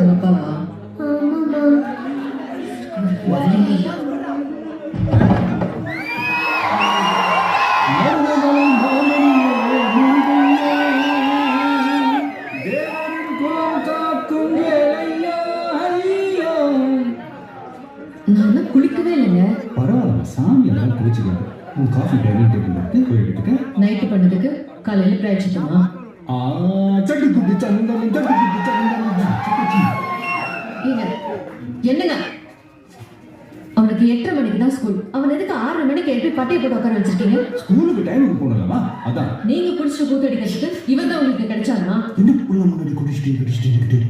அப்பாவா? ஆமாம்மா. வரலையே. நான் இன்னும் குளிக்கவே இல்லைங்க. பரவாயில்ல, சாமி எல்லாம் குளிச்சுக்கலாம். உன் காஃபி டைனிங் டேபிள் எடுத்து போய் எடுத்துக்க. நைட்டு பண்ணதுக்கு காலையில பிராய்ச்சிட்டோமா? சட்டுக்குட்டி சந்தனம் சட்டுக்குட்டி சந்தனம் சட்டுக்குட்டி. ஏங்க, என்னங்க? அவனுக்கு 8:30 மணிக்கு தான் ஸ்கூல். அவன் எதுக்கு 6:30 மணிக்கு எழுப்பி பட்டையை போட்டு உட்கார வச்சிருக்கீங்க? ஸ்கூலுக்கு டைமுக்கு போனலாமா? அதான் நீங்க குடிச்சிட்டு கூத்தடிக்கிறதுக்கு இவன் தான் உங்களுக்கு கிடைச்சாருமா? என்ன புள்ள முன்னாடி குடிச்சிட்டு